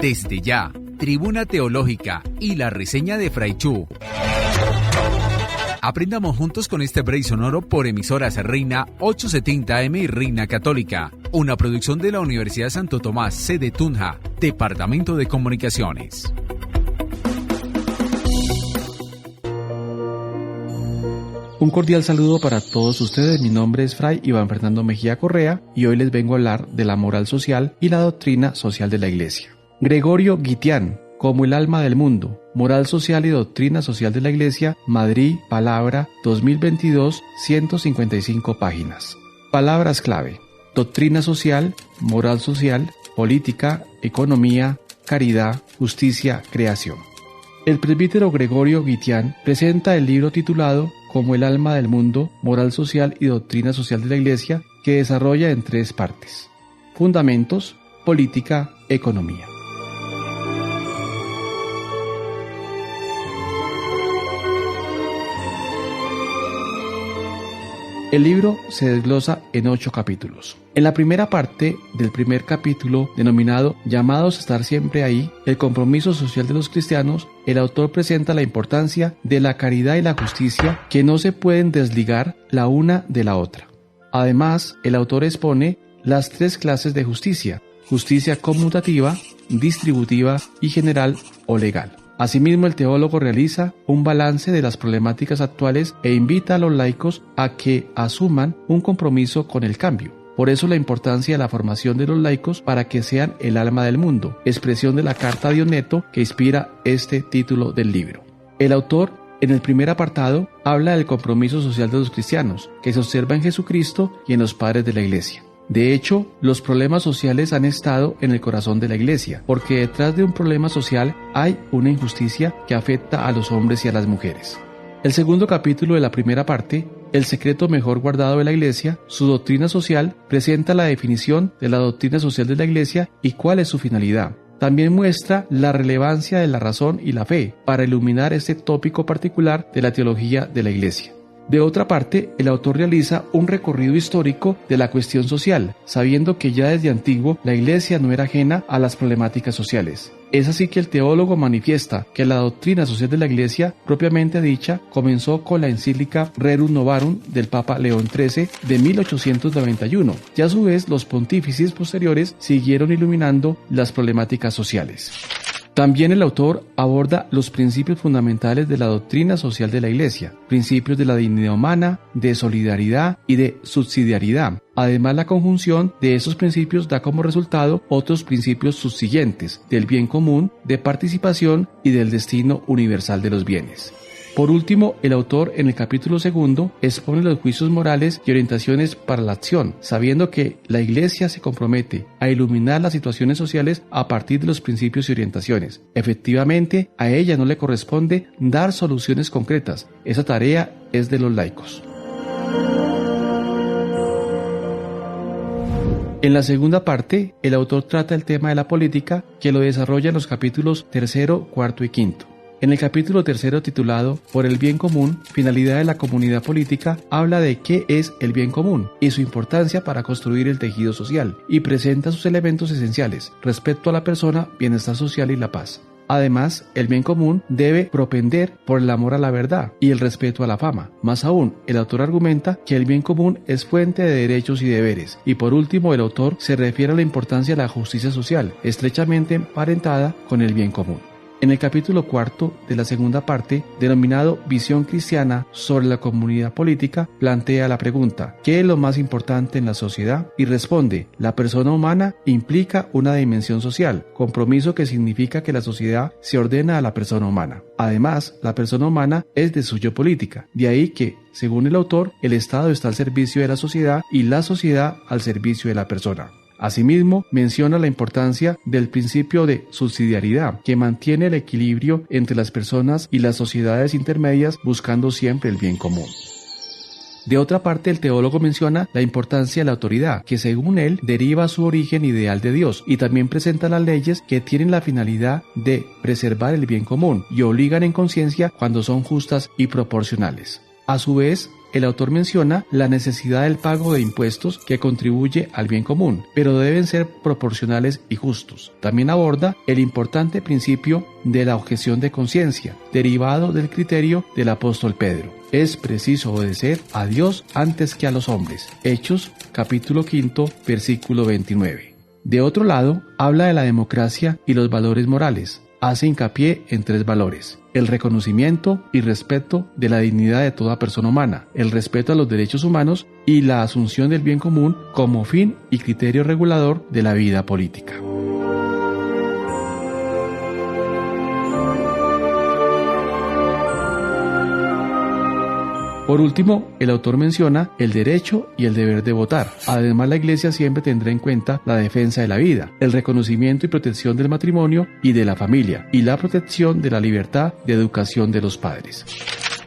Desde ya, Tribuna Teológica y la reseña de Fray Chu. Aprendamos juntos con este break sonoro por emisoras Reina 870 AM y Reina Católica, una producción de la Universidad Santo Tomás, sede Tunja, Departamento de Comunicaciones. Un cordial saludo para todos ustedes. Mi nombre es Fray Iván Fernando Mejía Correa y hoy les vengo a hablar de la moral social y la doctrina social de la Iglesia. Gregorio Guitián, como el alma del mundo, Moral Social y Doctrina Social de la Iglesia, Madrid, Palabra, 2022, 155 páginas. Palabras clave: doctrina social, moral social, política, economía, caridad, justicia, creación. El presbítero Gregorio Guitián presenta el libro titulado Como el alma del mundo, Moral Social y Doctrina Social de la Iglesia, que desarrolla en 3 partes: fundamentos, política, economía. El libro se desglosa en 8 capítulos. En la primera parte del primer capítulo, denominado Llamados a estar siempre ahí, el compromiso social de los cristianos, el autor presenta la importancia de la caridad y la justicia que no se pueden desligar la una de la otra. Además, el autor expone las 3 clases de justicia: justicia conmutativa, distributiva y general o legal. Asimismo, el teólogo realiza un balance de las problemáticas actuales e invita a los laicos a que asuman un compromiso con el cambio. Por eso la importancia de la formación de los laicos para que sean el alma del mundo, expresión de la carta a Dioneto que inspira este título del libro. El autor, en el primer apartado, habla del compromiso social de los cristianos, que se observa en Jesucristo y en los padres de la Iglesia. De hecho, los problemas sociales han estado en el corazón de la Iglesia, porque detrás de un problema social hay una injusticia que afecta a los hombres y a las mujeres. El segundo capítulo de la primera parte, El secreto mejor guardado de la Iglesia, su doctrina social, presenta la definición de la doctrina social de la Iglesia y cuál es su finalidad. También muestra la relevancia de la razón y la fe para iluminar este tópico particular de la teología de la Iglesia. De otra parte, el autor realiza un recorrido histórico de la cuestión social, sabiendo que ya desde antiguo la Iglesia no era ajena a las problemáticas sociales. Es así que el teólogo manifiesta que la doctrina social de la Iglesia, propiamente dicha, comenzó con la encíclica Rerum Novarum del Papa León XIII de 1891, y a su vez los pontífices posteriores siguieron iluminando las problemáticas sociales. También el autor aborda los principios fundamentales de la doctrina social de la Iglesia, principios de la dignidad humana, de solidaridad y de subsidiariedad. Además, la conjunción de esos principios da como resultado otros principios subsiguientes, del bien común, de participación y del destino universal de los bienes. Por último, el autor en el capítulo 2 expone los juicios morales y orientaciones para la acción, sabiendo que la Iglesia se compromete a iluminar las situaciones sociales a partir de los principios y orientaciones. Efectivamente, a ella no le corresponde dar soluciones concretas, esa tarea es de los laicos. En la segunda parte, el autor trata el tema de la política, que lo desarrolla en los capítulos 3, 4 y 5. En el capítulo 3 titulado Por el bien común, finalidad de la comunidad política, habla de qué es el bien común y su importancia para construir el tejido social, y presenta sus elementos esenciales respecto a la persona, bienestar social y la paz. Además, el bien común debe propender por el amor a la verdad y el respeto a la fama. Más aún, el autor argumenta que el bien común es fuente de derechos y deberes. Y por último, el autor se refiere a la importancia de la justicia social, estrechamente emparentada con el bien común. En el capítulo 4 de la segunda parte, denominado Visión Cristiana sobre la comunidad política, plantea la pregunta: ¿qué es lo más importante en la sociedad? Y responde: la persona humana implica una dimensión social, compromiso que significa que la sociedad se ordena a la persona humana. Además, la persona humana es de suyo política, de ahí que, según el autor, el Estado está al servicio de la sociedad y la sociedad al servicio de la persona. Asimismo, menciona la importancia del principio de subsidiariedad, que mantiene el equilibrio entre las personas y las sociedades intermedias, buscando siempre el bien común. De otra parte, el teólogo menciona la importancia de la autoridad, que según él deriva su origen ideal de Dios, y también presenta las leyes que tienen la finalidad de preservar el bien común y obligan en conciencia cuando son justas y proporcionales. A su vez, el autor menciona la necesidad del pago de impuestos que contribuye al bien común, pero deben ser proporcionales y justos. También aborda el importante principio de la objeción de conciencia, derivado del criterio del apóstol Pedro. Es preciso obedecer a Dios antes que a los hombres. Hechos, capítulo 5, versículo 29. De otro lado, habla de la democracia y los valores morales. Hace hincapié en 3 valores: el reconocimiento y respeto de la dignidad de toda persona humana, el respeto a los derechos humanos y la asunción del bien común como fin y criterio regulador de la vida política. Por último, el autor menciona el derecho y el deber de votar. Además, la Iglesia siempre tendrá en cuenta la defensa de la vida, el reconocimiento y protección del matrimonio y de la familia, y la protección de la libertad de educación de los padres.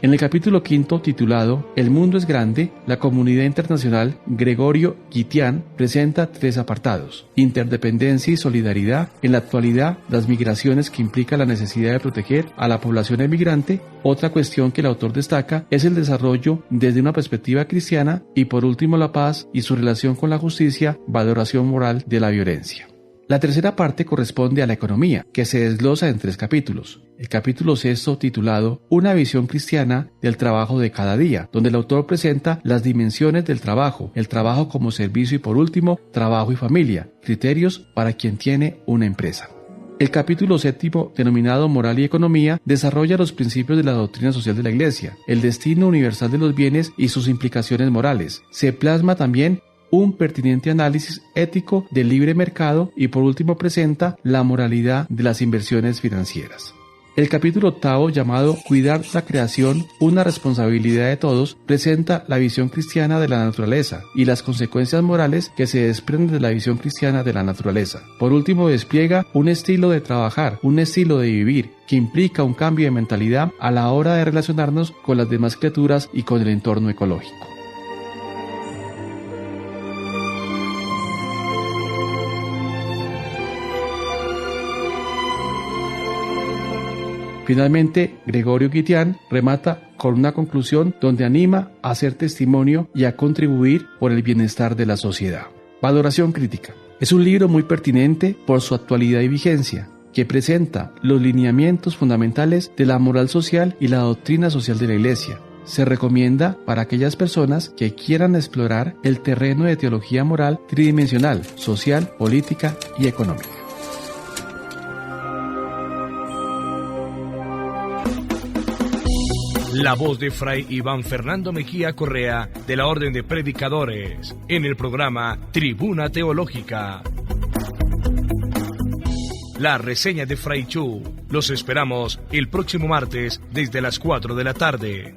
En el capítulo 5, titulado El mundo es grande, la comunidad internacional Gregorio Guitián presenta 3 apartados: interdependencia y solidaridad, en la actualidad las migraciones que implica la necesidad de proteger a la población emigrante. Otra cuestión que el autor destaca es el desarrollo desde una perspectiva cristiana, y por último la paz y su relación con la justicia, valoración moral de la violencia. La tercera parte corresponde a la economía, que se desglosa en 3 capítulos. El capítulo 6, titulado Una visión cristiana del trabajo de cada día, donde el autor presenta las dimensiones del trabajo, el trabajo como servicio y por último, trabajo y familia, criterios para quien tiene una empresa. El capítulo 7, denominado Moral y Economía, desarrolla los principios de la doctrina social de la Iglesia, el destino universal de los bienes y sus implicaciones morales. Se plasma también un pertinente análisis ético del libre mercado y por último presenta la moralidad de las inversiones financieras. El capítulo 8, llamado Cuidar la creación, una responsabilidad de todos, presenta la visión cristiana de la naturaleza y las consecuencias morales que se desprenden de la visión cristiana de la naturaleza. Por último, despliega un estilo de trabajar, un estilo de vivir, que implica un cambio de mentalidad a la hora de relacionarnos con las demás criaturas y con el entorno ecológico. Finalmente, Gregorio Guitián remata con una conclusión donde anima a hacer testimonio y a contribuir por el bienestar de la sociedad. Valoración crítica. Es un libro muy pertinente por su actualidad y vigencia, que presenta los lineamientos fundamentales de la moral social y la doctrina social de la Iglesia. Se recomienda para aquellas personas que quieran explorar el terreno de teología moral tridimensional, social, política y económica. La voz de Fray Iván Fernando Mejía Correa, de la Orden de Predicadores, en el programa Tribuna Teológica. La reseña de Fray Chu. Los esperamos el próximo martes desde las 4 de la tarde.